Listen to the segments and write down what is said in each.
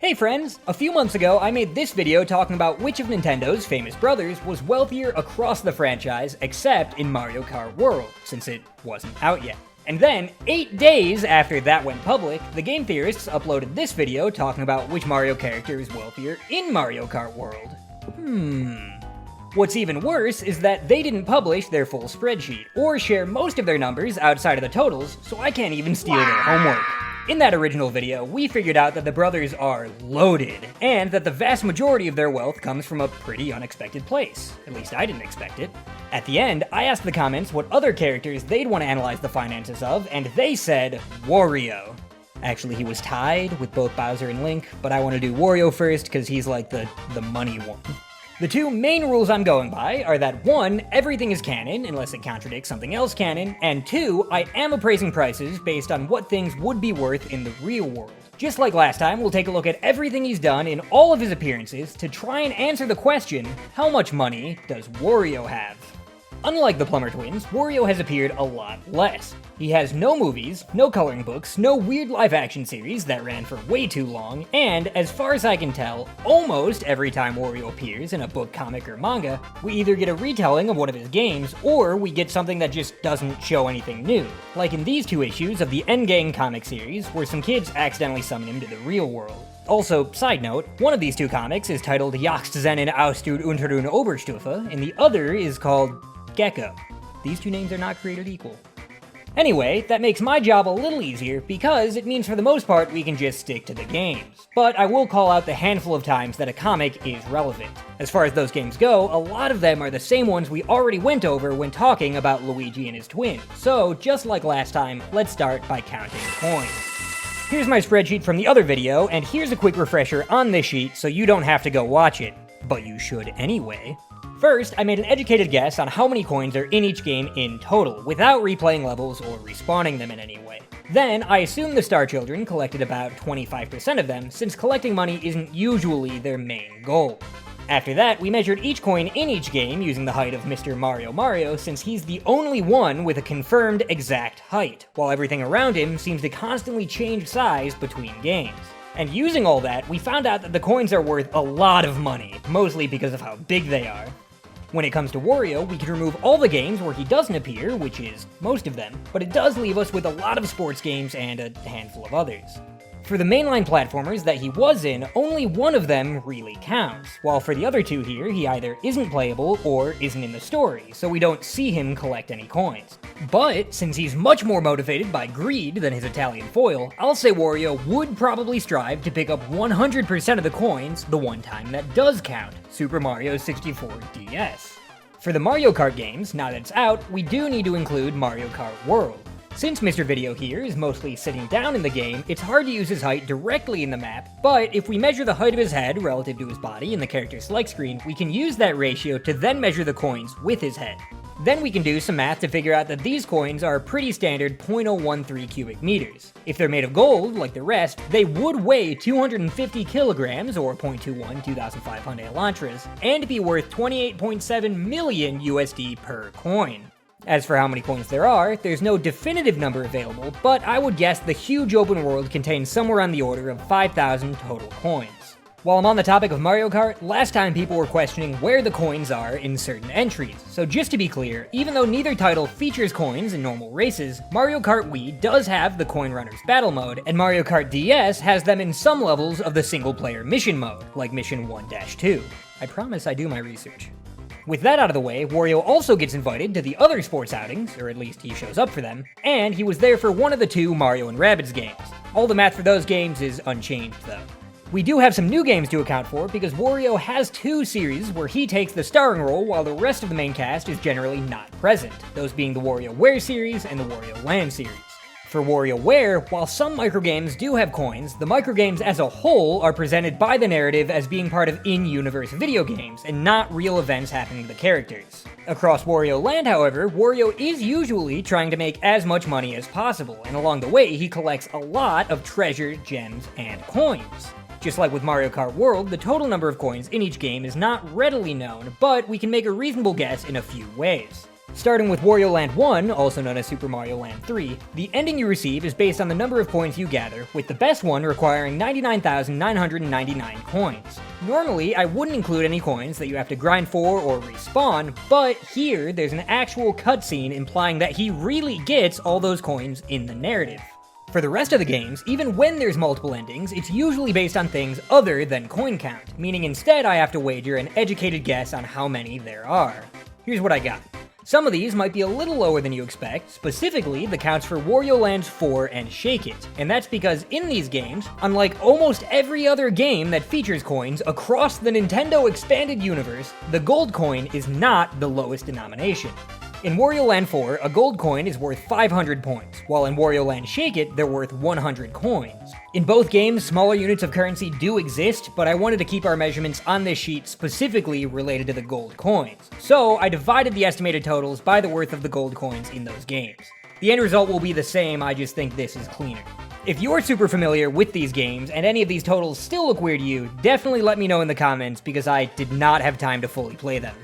Hey friends! A few months ago, I made this video talking about which of Nintendo's famous brothers was wealthier across the franchise except in Mario Kart World, since it wasn't out yet. And then, 8 days after that went public, the game theorists uploaded this video talking about which Mario character is wealthier in Mario Kart World. What's even worse is that they didn't publish their full spreadsheet, or share most of their numbers outside of the totals, so I can't even steal their homework. In that original video, we figured out that the brothers are loaded, and that the vast majority of their wealth comes from a pretty unexpected place. At least I didn't expect it. At the end, I asked the comments what other characters they'd want to analyze the finances of, and they said Wario. Actually, he was tied with both Bowser and Link, but I want to do Wario first because he's like the money one. The two main rules I'm going by are that 1, everything is canon unless it contradicts something else canon, and 2, I am appraising prices based on what things would be worth in the real world. Just like last time, we'll take a look at everything he's done in all of his appearances to try and answer the question, how much money does Wario have? Unlike the Plumber Twins, Wario has appeared a lot less. He has no movies, no coloring books, no weird live-action series that ran for way too long, and, as far as I can tell, almost every time Wario appears in a book, comic, or manga, we either get a retelling of one of his games, or we get something that just doesn't show anything new. Like in these 2 issues of the Endgang comic series, where some kids accidentally summon him to the real world. Also, side note, one of these 2 comics is titled Jagdszenen aus der unteren Oberstufe, and the other is called Gecko. These 2 names are not created equal. Anyway, that makes my job a little easier because it means for the most part we can just stick to the games. But I will call out the handful of times that a comic is relevant. As far as those games go, a lot of them are the same ones we already went over when talking about Luigi and his twin. So, just like last time, let's start by counting coins. Here's my spreadsheet from the other video, and here's a quick refresher on this sheet so you don't have to go watch it. But you should anyway. First, I made an educated guess on how many coins are in each game in total, without replaying levels or respawning them in any way. Then, I assumed the Star Children collected about 25% of them, since collecting money isn't usually their main goal. After that, we measured each coin in each game using the height of Mr. Mario, since he's the only one with a confirmed exact height, while everything around him seems to constantly change size between games. And using all that, we found out that the coins are worth a lot of money, mostly because of how big they are. When it comes to Wario, we can remove all the games where he doesn't appear, which is most of them, but it does leave us with a lot of sports games and a handful of others. For the mainline platformers that he was in, only one of them really counts, while for the other 2 here, he either isn't playable or isn't in the story, so we don't see him collect any coins. But, since he's much more motivated by greed than his Italian foil, I'll say Wario would probably strive to pick up 100% of the coins the one time that does count, Super Mario 64 DS. For the Mario Kart games, now that it's out, we do need to include Mario Kart World. Since Mr. Video here is mostly sitting down in the game, it's hard to use his height directly in the map, but if we measure the height of his head relative to his body in the character's select screen, we can use that ratio to then measure the coins with his head. Then we can do some math to figure out that these coins are pretty standard 0.013 cubic meters. If they're made of gold, like the rest, they would weigh 250 kilograms, or 0.21 2,500 elantras, and be worth 28.7 million USD per coin. As for how many coins there are, there's no definitive number available, but I would guess the huge open world contains somewhere on the order of 5,000 total coins. While I'm on the topic of Mario Kart, last time people were questioning where the coins are in certain entries, so just to be clear, even though neither title features coins in normal races, Mario Kart Wii does have the Coin Runners Battle Mode, and Mario Kart DS has them in some levels of the single-player mission mode, like Mission 1-2. I promise I do my research. With that out of the way, Wario also gets invited to the other sports outings, or at least he shows up for them, and he was there for one of the 2 Mario & Rabbids games. All the math for those games is unchanged though. We do have some new games to account for because Wario has 2 series where he takes the starring role while the rest of the main cast is generally not present, those being the WarioWare series and the Wario Land series. For WarioWare, while some microgames do have coins, the microgames as a whole are presented by the narrative as being part of in-universe video games, and not real events happening to the characters. Across Wario Land, however, Wario is usually trying to make as much money as possible, and along the way he collects a lot of treasure, gems, and coins. Just like with Mario Kart World, the total number of coins in each game is not readily known, but we can make a reasonable guess in a few ways. Starting with Wario Land 1, also known as Super Mario Land 3, the ending you receive is based on the number of coins you gather, with the best one requiring 99,999 coins. Normally, I wouldn't include any coins that you have to grind for or respawn, but here there's an actual cutscene implying that he really gets all those coins in the narrative. For the rest of the games, even when there's multiple endings, it's usually based on things other than coin count, meaning instead I have to wager an educated guess on how many there are. Here's what I got. Some of these might be a little lower than you expect, specifically the counts for Wario Lands 4 and Shake It, and that's because in these games, unlike almost every other game that features coins across the Nintendo Expanded Universe, the gold coin is not the lowest denomination. In Wario Land 4, a gold coin is worth 500 points, while in Wario Land Shake It, they're worth 100 coins. In both games, smaller units of currency do exist, but I wanted to keep our measurements on this sheet specifically related to the gold coins. So I divided the estimated totals by the worth of the gold coins in those games. The end result will be the same, I just think this is cleaner. If you're super familiar with these games and any of these totals still look weird to you, definitely let me know in the comments because I did not have time to fully play them.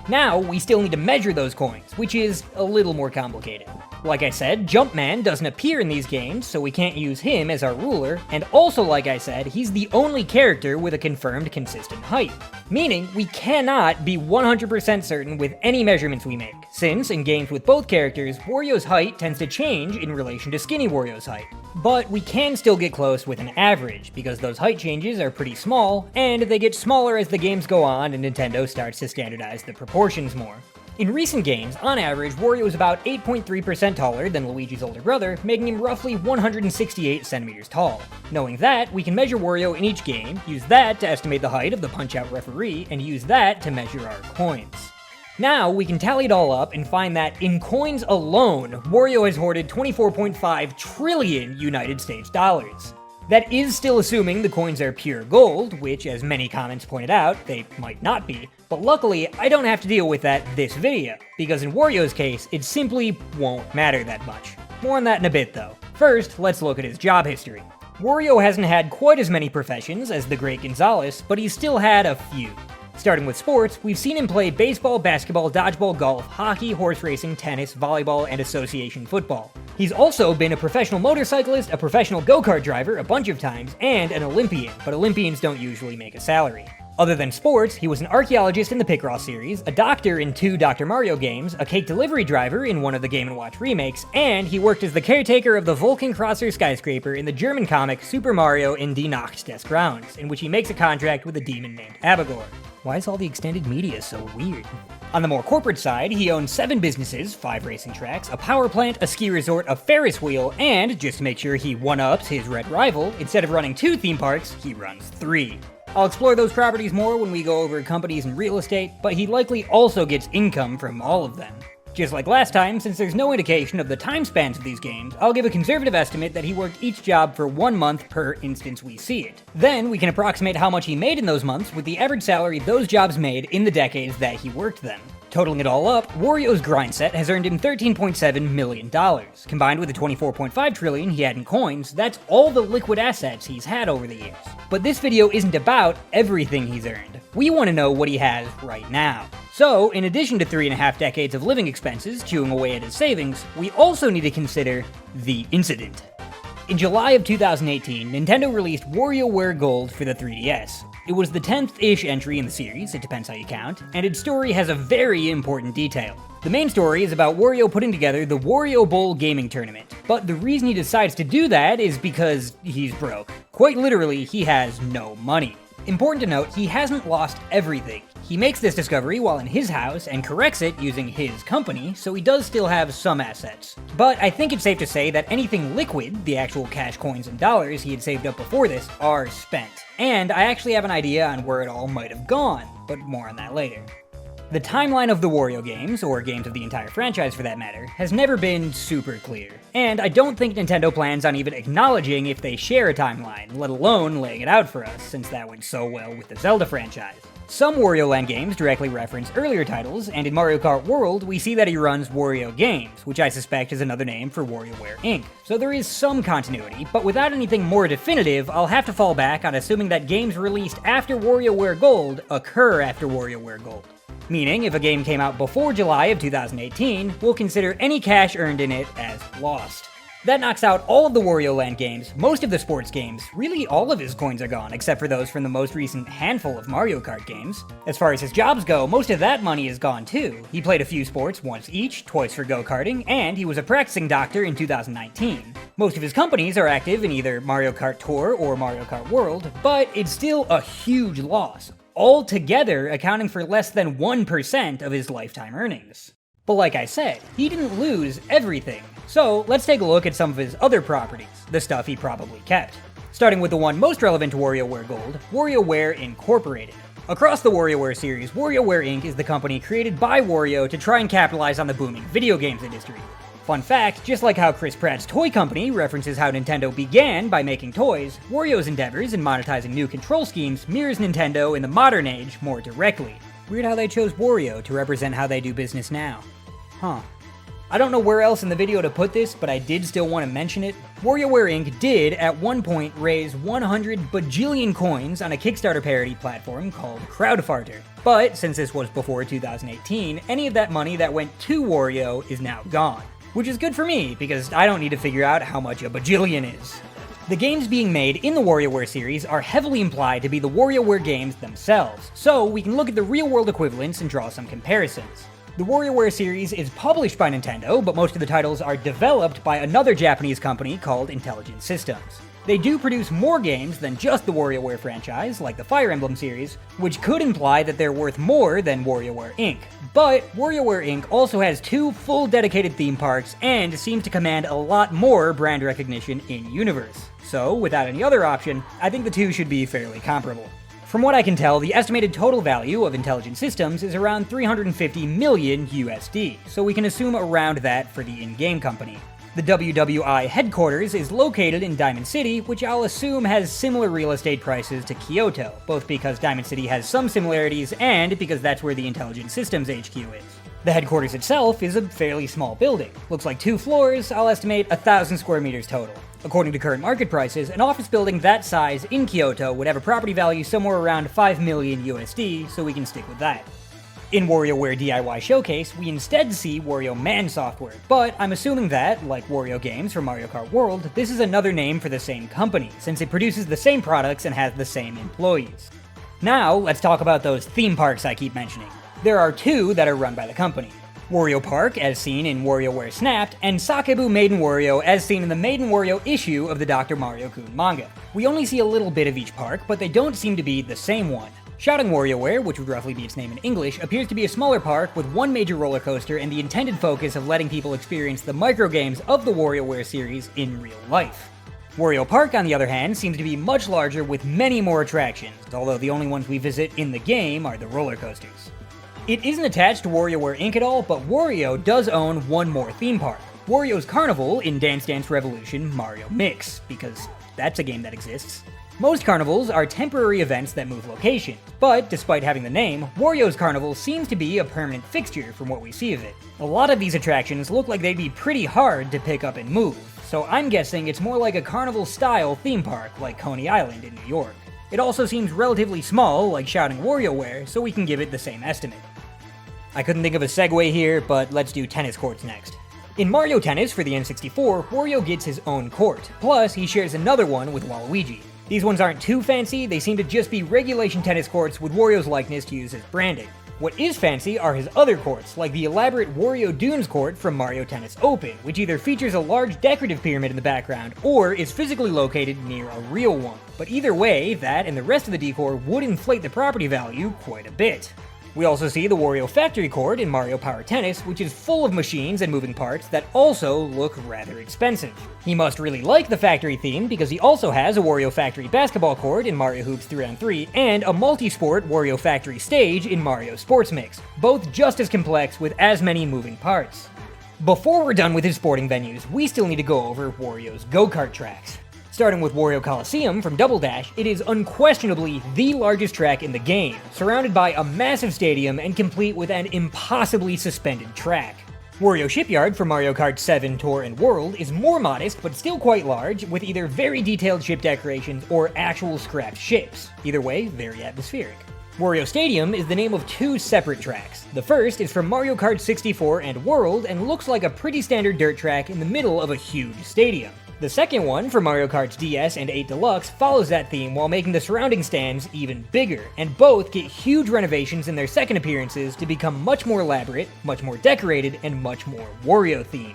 Now, we still need to measure those coins, which is a little more complicated. Like I said, Jumpman doesn't appear in these games, so we can't use him as our ruler, and also like I said, he's the only character with a confirmed consistent height. Meaning, we cannot be 100% certain with any measurements we make, since in games with both characters, Wario's height tends to change in relation to Skinny Wario's height. But we can still get close with an average, because those height changes are pretty small, and they get smaller as the games go on and Nintendo starts to standardize the proportions more. In recent games, on average, Wario is about 8.3% taller than Luigi's older brother, making him roughly 168 centimeters tall. Knowing that, we can measure Wario in each game, use that to estimate the height of the Punch-Out referee, and use that to measure our coins. Now, we can tally it all up and find that in coins alone, Wario has hoarded 24.5 trillion United States dollars. That is still assuming the coins are pure gold, which, as many comments pointed out, they might not be, but luckily, I don't have to deal with that this video, because in Wario's case, it simply won't matter that much. More on that in a bit though. First, let's look at his job history. Wario hasn't had quite as many professions as the great Gonzalez, but he's still had a few. Starting with sports, we've seen him play baseball, basketball, dodgeball, golf, hockey, horse racing, tennis, volleyball, and association football. He's also been a professional motorcyclist, a professional go-kart driver a bunch of times, and an Olympian, but Olympians don't usually make a salary. Other than sports, he was an archaeologist in the Picross series, a doctor in 2 Dr. Mario games, a cake delivery driver in one of the Game & Watch remakes, and he worked as the caretaker of the Vulcan Crosser skyscraper in the German comic Super Mario in Die Nacht des Grauens, in which he makes a contract with a demon named Abigor. Why is all the extended media so weird? On the more corporate side, he owns 7 businesses, 5 racing tracks, a power plant, a ski resort, a Ferris wheel, and, just to make sure he one-ups his red rival, instead of running 2 theme parks, he runs 3. I'll explore those properties more when we go over companies and real estate, but he likely also gets income from all of them. Just like last time, since there's no indication of the time spans of these games, I'll give a conservative estimate that he worked each job for 1 month per instance we see it. Then we can approximate how much he made in those months with the average salary those jobs made in the decades that he worked them. Totaling it all up, Wario's grind set has earned him $13.7 million. Combined with the $24.5 trillion he had in coins, that's all the liquid assets he's had over the years. But this video isn't about everything he's earned. We want to know what he has right now. So, in addition to 3.5 decades of living expenses chewing away at his savings, we also need to consider the incident. In July of 2018, Nintendo released WarioWare Gold for the 3DS. It was the 10th-ish entry in the series, it depends how you count, and its story has a very important detail. The main story is about Wario putting together the Wario Bowl gaming tournament, but the reason he decides to do that is because he's broke. Quite literally, he has no money. Important to note, he hasn't lost everything. He makes this discovery while in his house and corrects it using his company, so he does still have some assets. But I think it's safe to say that anything liquid, the actual cash coins and dollars he had saved up before this, are spent. And I actually have an idea on where it all might have gone, but more on that later. The timeline of the Wario games, or games of the entire franchise for that matter, has never been super clear. And I don't think Nintendo plans on even acknowledging if they share a timeline, let alone laying it out for us, since that went so well with the Zelda franchise. Some Wario Land games directly reference earlier titles, and in Mario Kart World, we see that he runs Wario Games, which I suspect is another name for WarioWare Inc. So there is some continuity, but without anything more definitive, I'll have to fall back on assuming that games released after WarioWare Gold occur after WarioWare Gold. meaning if a game came out before July of 2018, we'll consider any cash earned in it as lost. That knocks out all of the Wario Land games, most of the sports games, really all of his coins are gone except for those from the most recent handful of Mario Kart games. As far as his jobs go, most of that money is gone too. He played a few sports once each, twice for go-karting, and he was a practicing doctor in 2019. Most of his companies are active in either Mario Kart Tour or Mario Kart World, but it's still a huge loss, altogether accounting for less than 1% of his lifetime earnings. But like I said, he didn't lose everything. So let's take a look at some of his other properties, the stuff he probably kept. Starting with the one most relevant to WarioWare Gold, WarioWare Incorporated. Across the WarioWare series, WarioWare Inc. is the company created by Wario to try and capitalize on the booming video games industry. Fun fact, just like how Chris Pratt's toy company references how Nintendo began by making toys, Wario's endeavors in monetizing new control schemes mirrors Nintendo in the modern age more directly. Weird how they chose Wario to represent how they do business now. Huh. I don't know where else in the video to put this, but I did still want to mention it. WarioWare Inc. did, at one point, raise 100 bajillion coins on a Kickstarter parody platform called Crowdfarter. But, since this was before 2018, any of that money that went to Wario is now gone. Which is good for me, because I don't need to figure out how much a bajillion is. The games being made in the WarioWare series are heavily implied to be the WarioWare games themselves, so we can look at the real-world equivalents and draw some comparisons. The WarioWare series is published by Nintendo, but most of the titles are developed by another Japanese company called Intelligent Systems. They do produce more games than just the WarioWare franchise, like the Fire Emblem series, which could imply that they're worth more than WarioWare Inc. But WarioWare Inc. also has 2 full dedicated theme parks and seems to command a lot more brand recognition in-universe. So, without any other option, I think the two should be fairly comparable. From what I can tell, the estimated total value of Intelligent Systems is around 350 million USD, so we can assume around that for the in-game company. The WWI headquarters is located in Diamond City, which I'll assume has similar real estate prices to Kyoto, both because Diamond City has some similarities and because that's where the Intelligent Systems HQ is. The headquarters itself is a fairly small building. Looks like 2 floors, I'll estimate 1,000 square meters total. According to current market prices, an office building that size in Kyoto would have a property value somewhere around 5 million USD, so we can stick with that. In WarioWare DIY Showcase, we instead see Wario Man software, but I'm assuming that, like Wario Games from Mario Kart World, this is another name for the same company, since it produces the same products and has the same employees. Now, let's talk about those theme parks I keep mentioning. There are 2 that are run by the company. Wario Park, as seen in WarioWare Snapped, and Sakebu Maiden Wario, as seen in the Maiden Wario issue of the Dr. Mario-kun manga. We only see a little bit of each park, but they don't seem to be the same one. Shouting WarioWare, which would roughly be its name in English, appears to be a smaller park with 1 major roller coaster and the intended focus of letting people experience the microgames of the WarioWare series in real life. Wario Park, on the other hand, seems to be much larger with many more attractions, although the only ones we visit in the game are the roller coasters. It isn't attached to WarioWare Inc. at all, but Wario does own 1 more theme park, Wario's Carnival in Dance Dance Revolution Mario Mix, because that's a game that exists. Most carnivals are temporary events that move location, but despite having the name, Wario's Carnival seems to be a permanent fixture from what we see of it. A lot of these attractions look like they'd be pretty hard to pick up and move, so I'm guessing it's more like a carnival-style theme park like Coney Island in New York. It also seems relatively small, like Shouting WarioWare, so we can give it the same estimate. I couldn't think of a segue here, but let's do tennis courts next. In Mario Tennis for the N64, Wario gets his own court, plus he shares another one with Waluigi. These ones aren't too fancy, they seem to just be regulation tennis courts with Wario's likeness to use as branding. What is fancy are his other courts, like the elaborate Wario Dunes court from Mario Tennis Open, which either features a large decorative pyramid in the background, or is physically located near a real one. But either way, that and the rest of the decor would inflate the property value quite a bit. We also see the Wario Factory Court in Mario Power Tennis, which is full of machines and moving parts that also look rather expensive. He must really like the factory theme because he also has a Wario Factory Basketball Court in Mario Hoops 3-on-3 and a multi-sport Wario Factory Stage in Mario Sports Mix, both just as complex with as many moving parts. Before we're done with his sporting venues, we still need to go over Wario's go-kart tracks. Starting with Wario Coliseum from Double Dash, it is unquestionably the largest track in the game, surrounded by a massive stadium and complete with an impossibly suspended track. Wario Shipyard from Mario Kart 7 Tour and World is more modest but still quite large, with either very detailed ship decorations or actual scrapped ships. Either way, very atmospheric. Wario Stadium is the name of two separate tracks. The first is from Mario Kart 64 and World and looks like a pretty standard dirt track in the middle of a huge stadium. The second one, for Mario Kart DS and 8 Deluxe, follows that theme while making the surrounding stands even bigger, and both get huge renovations in their second appearances to become much more elaborate, much more decorated, and much more Wario-themed.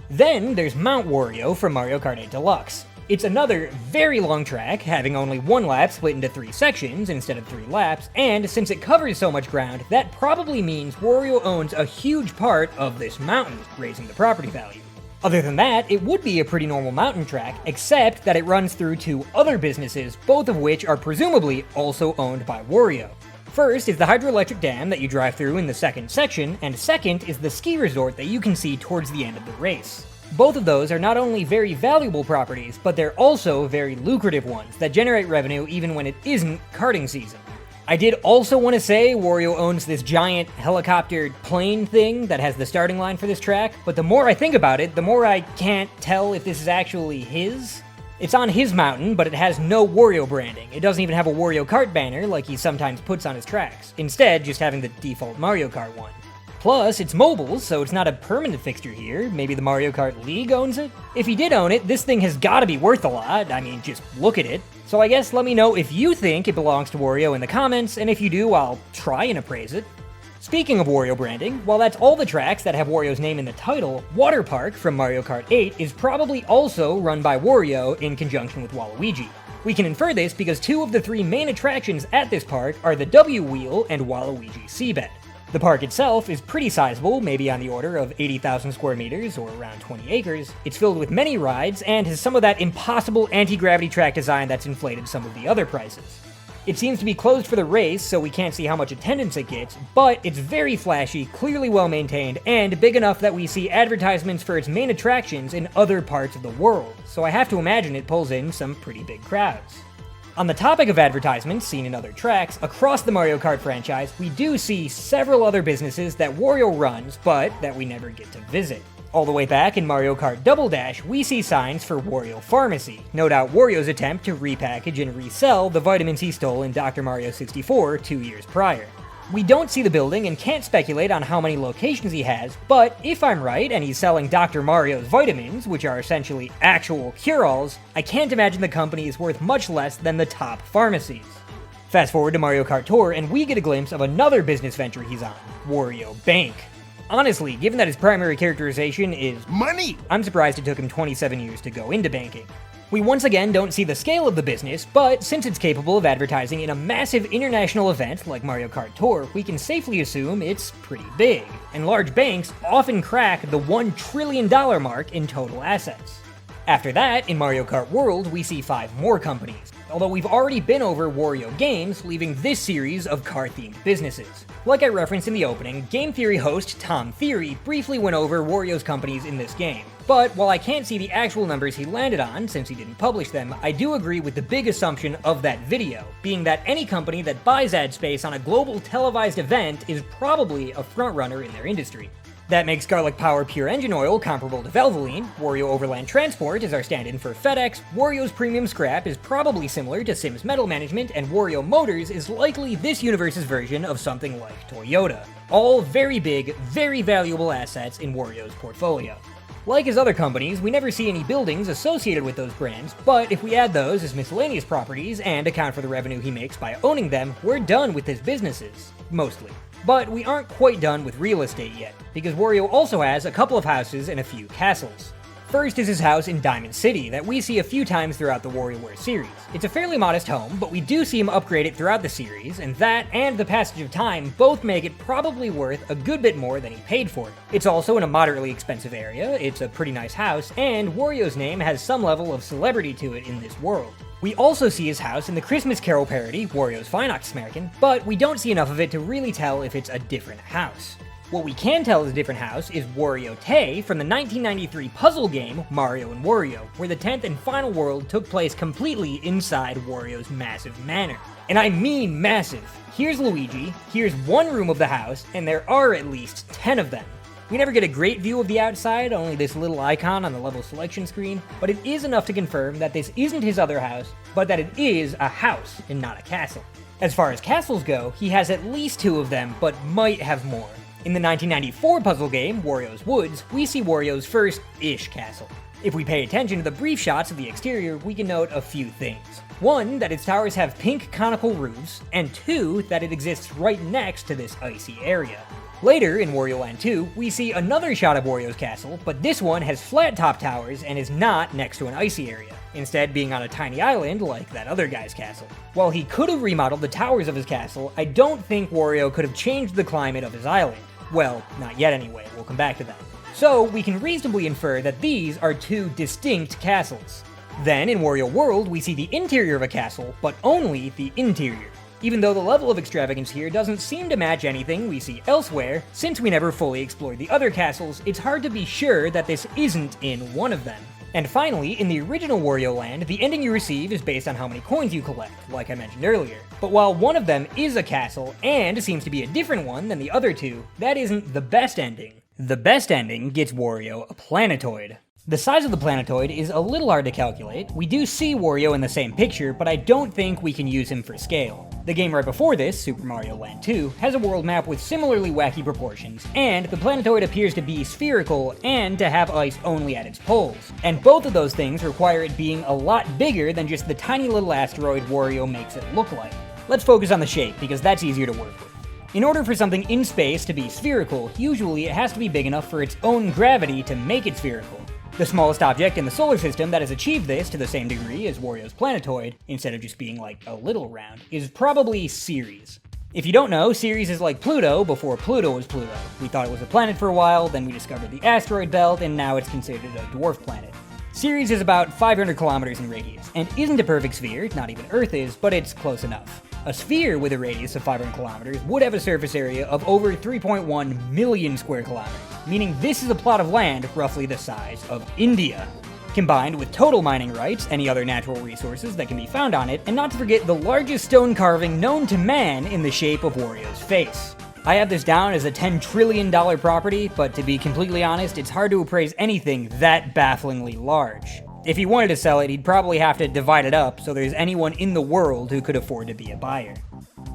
Then there's Mount Wario from Mario Kart 8 Deluxe. It's another very long track, having only one lap split into 3 sections instead of 3 laps, and since it covers so much ground, that probably means Wario owns a huge part of this mountain, raising the property value. Other than that, it would be a pretty normal mountain track, except that it runs through 2 other businesses, both of which are presumably also owned by Wario. First is the hydroelectric dam that you drive through in the second section, and second is the ski resort that you can see towards the end of the race. Both of those are not only very valuable properties, but they're also very lucrative ones that generate revenue even when it isn't karting season. I did also want to say Wario owns this giant helicopter plane thing that has the starting line for this track, but the more I think about it, the more I can't tell if this is actually his. It's on his mountain, but it has no Wario branding. It doesn't even have a Wario Kart banner like he sometimes puts on his tracks, instead just having the default Mario Kart one. Plus, it's mobile, so it's not a permanent fixture here. Maybe the Mario Kart League owns it? If he did own it, this thing has gotta be worth a lot. I mean, just look at it. So I guess let me know if you think it belongs to Wario in the comments, and if you do, I'll try and appraise it. Speaking of Wario branding, while that's all the tracks that have Wario's name in the title, Water Park from Mario Kart 8 is probably also run by Wario in conjunction with Waluigi. We can infer this because 2 of the 3 main attractions at this park are the W Wheel and Waluigi Seabed. The park itself is pretty sizable, maybe on the order of 80,000 square meters, or around 20 acres. It's filled with many rides, and has some of that impossible anti-gravity track design that's inflated some of the other prices. It seems to be closed for the race, so we can't see how much attendance it gets, but it's very flashy, clearly well maintained, and big enough that we see advertisements for its main attractions in other parts of the world, so I have to imagine it pulls in some pretty big crowds. On the topic of advertisements seen in other tracks, across the Mario Kart franchise, we do see several other businesses that Wario runs, but that we never get to visit. All the way back in Mario Kart Double Dash, we see signs for Wario Pharmacy, no doubt Wario's attempt to repackage and resell the vitamins he stole in Dr. Mario 64 2 years prior. We don't see the building and can't speculate on how many locations he has, but if I'm right and he's selling Dr. Mario's vitamins, which are essentially actual cure-alls, I can't imagine the company is worth much less than the top pharmacies. Fast forward to Mario Kart Tour and we get a glimpse of another business venture he's on, Wario Bank. Honestly, given that his primary characterization is money, I'm surprised it took him 27 years to go into banking. We once again don't see the scale of the business, but since it's capable of advertising in a massive international event like Mario Kart Tour, we can safely assume it's pretty big, and large banks often crack the $1 trillion mark in total assets. After that, in Mario Kart World, we see 5 more companies, although we've already been over Wario Games, leaving this series of car-themed businesses. Like I referenced in the opening, Game Theory host Tom Theory briefly went over Wario's companies in this game. But while I can't see the actual numbers he landed on, since he didn't publish them, I do agree with the big assumption of that video, being that any company that buys ad space on a global televised event is probably a frontrunner in their industry. That makes Garlic Power Pure Engine Oil comparable to Valvoline, Wario Overland Transport is our stand-in for FedEx, Wario's Premium Scrap is probably similar to Sims Metal Management, and Wario Motors is likely this universe's version of something like Toyota. All very big, very valuable assets in Wario's portfolio. Like his other companies, we never see any buildings associated with those brands, but if we add those as miscellaneous properties and account for the revenue he makes by owning them, we're done with his businesses. Mostly. But we aren't quite done with real estate yet, because Wario also has a couple of houses and a few castles. First is his house in Diamond City that we see a few times throughout the WarioWare series. It's a fairly modest home, but we do see him upgrade it throughout the series, and that and the passage of time both make it probably worth a good bit more than he paid for it. It's also in a moderately expensive area, it's a pretty nice house, and Wario's name has some level of celebrity to it in this world. We also see his house in the Christmas Carol parody, Wario's Weihnachtsmärchen, but we don't see enough of it to really tell if it's a different house. What we can tell is a different house is Wario Tay from the 1993 puzzle game Mario and Wario, where the 10th and final world took place completely inside Wario's massive manor. And I mean massive. Here's Luigi, here's one room of the house, and there are at least 10 of them. We never get a great view of the outside, only this little icon on the level selection screen, but it is enough to confirm that this isn't his other house, but that it is a house and not a castle. As far as castles go, he has at least 2 of them, but might have more. In the 1994 puzzle game, Wario's Woods, we see Wario's first-ish castle. If we pay attention to the brief shots of the exterior, we can note a few things. 1, that its towers have pink conical roofs, and 2, that it exists right next to this icy area. Later, in Wario Land 2, we see another shot of Wario's castle, but this one has flat top towers and is not next to an icy area, instead being on a tiny island like that other guy's castle. While he could have remodeled the towers of his castle, I don't think Wario could have changed the climate of his island. Well, not yet anyway, we'll come back to that. So, we can reasonably infer that these are 2 distinct castles. Then, in Wario World, we see the interior of a castle, but only the interior. Even though the level of extravagance here doesn't seem to match anything we see elsewhere, since we never fully explored the other castles, it's hard to be sure that this isn't in one of them. And finally, in the original Wario Land, the ending you receive is based on how many coins you collect, like I mentioned earlier. But while one of them is a castle, and seems to be a different one than the other 2, that isn't the best ending. The best ending gets Wario a Planetoid. The size of the Planetoid is a little hard to calculate. We do see Wario in the same picture, but I don't think we can use him for scale. The game right before this, Super Mario Land 2, has a world map with similarly wacky proportions, and the Planetoid appears to be spherical and to have ice only at its poles. And both of those things require it being a lot bigger than just the tiny little asteroid Wario makes it look like. Let's focus on the shape, because that's easier to work with. In order for something in space to be spherical, usually it has to be big enough for its own gravity to make it spherical. The smallest object in the solar system that has achieved this to the same degree as Wario's Planetoid, instead of just being like a little round, is probably Ceres. If you don't know, Ceres is like Pluto before Pluto was Pluto. We thought it was a planet for a while, then we discovered the asteroid belt, and now it's considered a dwarf planet. Ceres is about 500 kilometers in radius, and isn't a perfect sphere, not even Earth is, but it's close enough. A sphere with a radius of 500 kilometers would have a surface area of over 3.1 million square kilometers, meaning this is a plot of land roughly the size of India. Combined with total mining rights, any other natural resources that can be found on it, and not to forget the largest stone carving known to man in the shape of Wario's face. I have this down as a $10 trillion property, but to be completely honest, it's hard to appraise anything that bafflingly large. If he wanted to sell it, he'd probably have to divide it up so there's anyone in the world who could afford to be a buyer.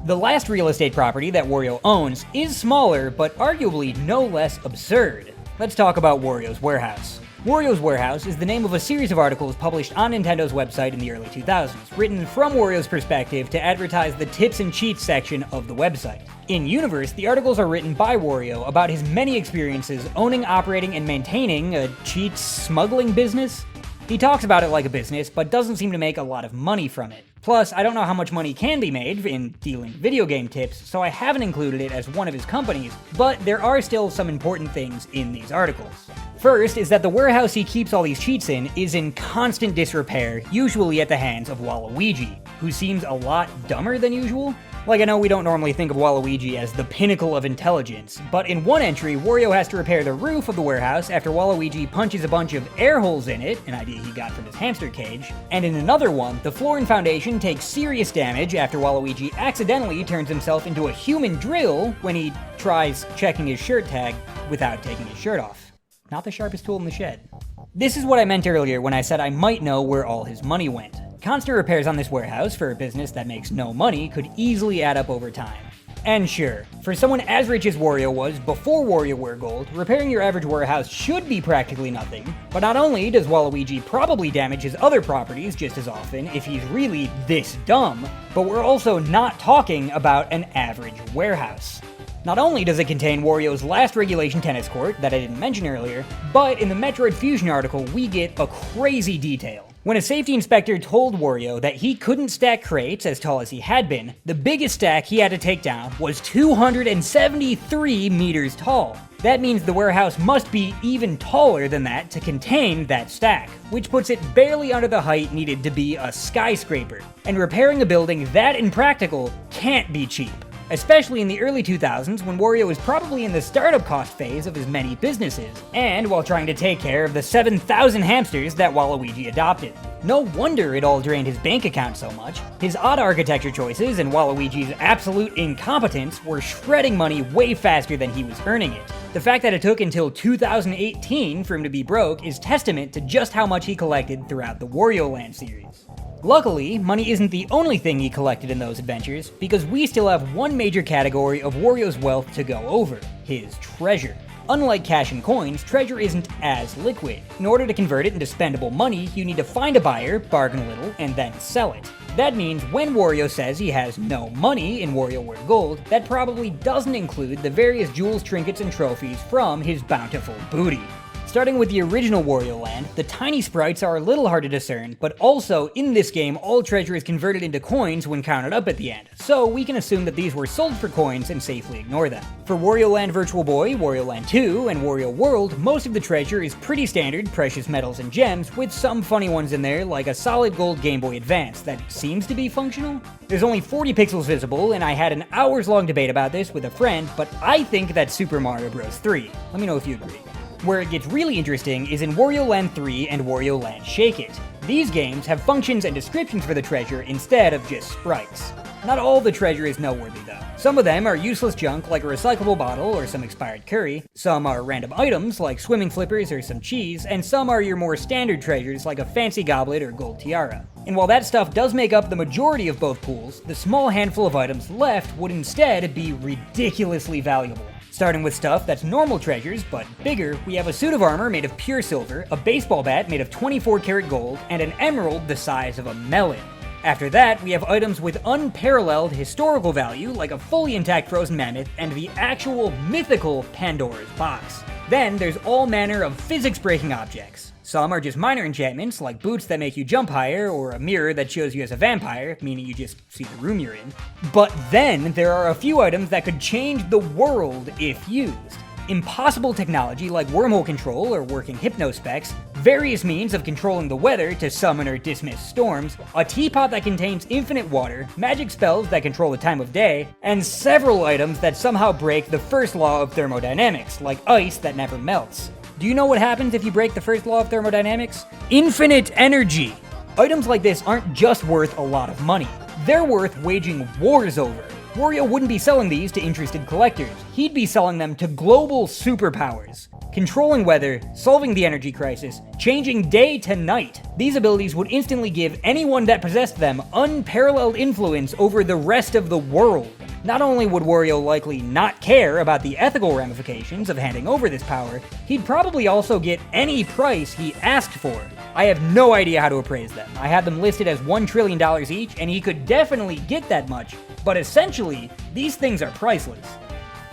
The last real estate property that Wario owns is smaller, but arguably no less absurd. Let's talk about Wario's Warehouse. Wario's Warehouse is the name of a series of articles published on Nintendo's website in the early 2000s, written from Wario's perspective to advertise the tips and cheats section of the website. In-universe, the articles are written by Wario about his many experiences owning, operating, and maintaining a cheats smuggling business. He talks about it like a business, but doesn't seem to make a lot of money from it. Plus, I don't know how much money can be made in dealing video game tips, so I haven't included it as one of his companies, but there are still some important things in these articles. First is that the warehouse he keeps all these cheats in is in constant disrepair, usually at the hands of Waluigi, who seems a lot dumber than usual. Like, I know we don't normally think of Waluigi as the pinnacle of intelligence, but in one entry, Wario has to repair the roof of the warehouse after Waluigi punches a bunch of air holes in it, an idea he got from his hamster cage, and in another one, the floor and foundation takes serious damage after Waluigi accidentally turns himself into a human drill when he tries checking his shirt tag without taking his shirt off. Not the sharpest tool in the shed. This is what I meant earlier when I said I might know where all his money went. Constant repairs on this warehouse for a business that makes no money could easily add up over time. And sure, for someone as rich as Wario was before WarioWare Gold, repairing your average warehouse should be practically nothing, but not only does Waluigi probably damage his other properties just as often if he's really this dumb, but we're also not talking about an average warehouse. Not only does it contain Wario's last regulation tennis court that I didn't mention earlier, but in the Metroid Fusion article we get a crazy detail. When a safety inspector told Wario that he couldn't stack crates as tall as he had been, the biggest stack he had to take down was 273 meters tall. That means the warehouse must be even taller than that to contain that stack, which puts it barely under the height needed to be a skyscraper. And repairing a building that impractical can't be cheap. Especially in the early 2000s when Wario was probably in the startup cost phase of his many businesses, and while trying to take care of the 7,000 hamsters that Waluigi adopted. No wonder it all drained his bank account so much. His odd architecture choices and Waluigi's absolute incompetence were shredding money way faster than he was earning it. The fact that it took until 2018 for him to be broke is testament to just how much he collected throughout the Wario Land series. Luckily, money isn't the only thing he collected in those adventures, because we still have one major category of Wario's wealth to go over: his treasure. Unlike cash and coins, treasure isn't as liquid. In order to convert it into spendable money, you need to find a buyer, bargain a little, and then sell it. That means when Wario says he has no money in WarioWare Gold, that probably doesn't include the various jewels, trinkets, and trophies from his bountiful booty. Starting with the original Wario Land, the tiny sprites are a little hard to discern, but also in this game all treasure is converted into coins when counted up at the end, so we can assume that these were sold for coins and safely ignore them. For Wario Land Virtual Boy, Wario Land 2, and Wario World, most of the treasure is pretty standard precious metals and gems, with some funny ones in there like a solid gold Game Boy Advance that seems to be functional. There's only 40 pixels visible, and I had an hours-long debate about this with a friend, but I think that's Super Mario Bros. 3. Let me know if you agree. Where it gets really interesting is in Wario Land 3 and Wario Land Shake It. These games have functions and descriptions for the treasure instead of just sprites. Not all the treasure is noteworthy though. Some of them are useless junk like a recyclable bottle or some expired curry, some are random items like swimming flippers or some cheese, and some are your more standard treasures like a fancy goblet or gold tiara. And while that stuff does make up the majority of both pools, the small handful of items left would instead be ridiculously valuable. Starting with stuff that's normal treasures, but bigger, we have a suit of armor made of pure silver, a baseball bat made of 24 karat gold, and an emerald the size of a melon. After that, we have items with unparalleled historical value, like a fully intact frozen mammoth, and the actual mythical Pandora's box. Then there's all manner of physics-breaking objects. Some are just minor enchantments, like boots that make you jump higher, or a mirror that shows you as a vampire, meaning you just see the room you're in. But then there are a few items that could change the world if used. Impossible technology like wormhole control or working hypnospecs, various means of controlling the weather to summon or dismiss storms, a teapot that contains infinite water, magic spells that control the time of day, and several items that somehow break the first law of thermodynamics, like ice that never melts. Do you know what happens if you break the first law of thermodynamics? Infinite energy! Items like this aren't just worth a lot of money. They're worth waging wars over. Wario wouldn't be selling these to interested collectors. He'd be selling them to global superpowers. Controlling weather, solving the energy crisis, changing day to night. These abilities would instantly give anyone that possessed them unparalleled influence over the rest of the world. Not only would Wario likely not care about the ethical ramifications of handing over this power, he'd probably also get any price he asked for. I have no idea how to appraise them. I have them listed as $1 trillion each, and he could definitely get that much, but essentially, these things are priceless.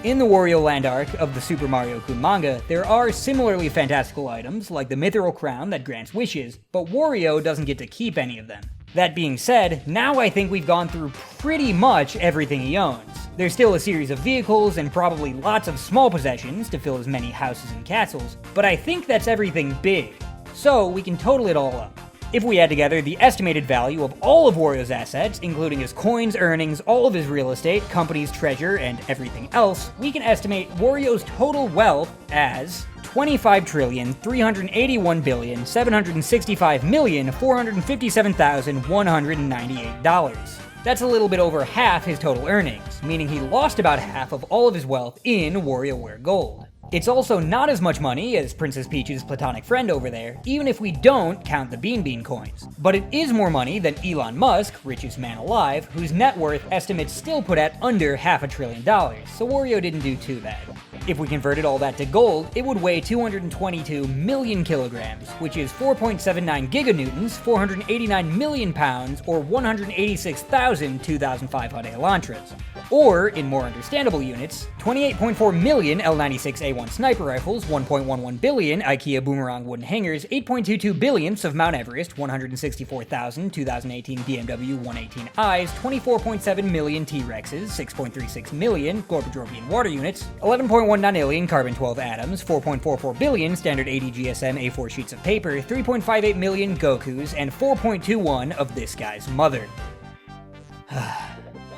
In the Wario Land arc of the Super Mario Kun manga, there are similarly fantastical items, like the mithril crown that grants wishes, but Wario doesn't get to keep any of them. That being said, now I think we've gone through pretty much everything he owns. There's still a series of vehicles and probably lots of small possessions to fill as many houses and castles, but I think that's everything big. So we can total it all up. If we add together the estimated value of all of Wario's assets, including his coins, earnings, all of his real estate, company's treasure, and everything else, we can estimate Wario's total wealth as $25,381,765,457,198. That's a little bit over half his total earnings, meaning he lost about half of all of his wealth in WarioWare Gold. It's also not as much money as Princess Peach's platonic friend over there, even if we don't count the Bean Bean coins. But it is more money than Elon Musk, richest man alive, whose net worth estimates still put at under $500 billion, so Wario didn't do too bad. If we converted all that to gold, it would weigh 222 million kilograms, which is 4.79 giganewtons, 489 million pounds, or 186,000 2,500 elantras. Or, in more understandable units, 28.4 million L96A1 sniper rifles, 1.11 billion IKEA boomerang wooden hangers, 8.22 billionths of Mount Everest, 164,000 2018 BMW 118i's, 24.7 million T-Rexes, 6.36 million Gorbadrovian water units, 11.19 million carbon-12 atoms, 4.44 billion standard ADGSM A4 sheets of paper, 3.58 million Gokus, and 4.21 of this guy's mother.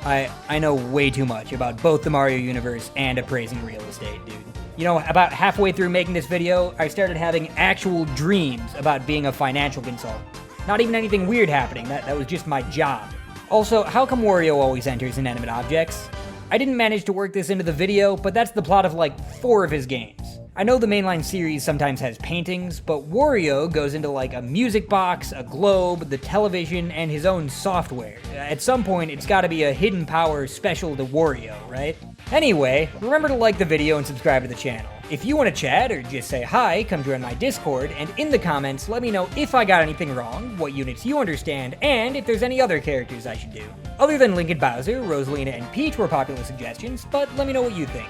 I know way too much about both the Mario universe and appraising real estate, dude. You know, about halfway through making this video, I started having actual dreams about being a financial consultant. Not even anything weird happening, that was just my job. Also, how come Wario always enters inanimate objects? I didn't manage to work this into the video, but that's the plot of like 4 of his games. I know the mainline series sometimes has paintings, but Wario goes into like a music box, a globe, the television, and his own software. At some point, it's gotta be a hidden power special to Wario, right? Anyway, remember to like the video and subscribe to the channel. If you want to chat or just say hi, come join my Discord, and in the comments, let me know if I got anything wrong, what units you understand, and if there's any other characters I should do. Other than Link and Bowser, Rosalina and Peach were popular suggestions, but let me know what you think.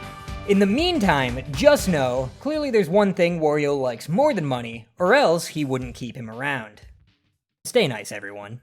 In the meantime, just know, clearly there's one thing Wario likes more than money, or else he wouldn't keep him around. Stay nice, everyone.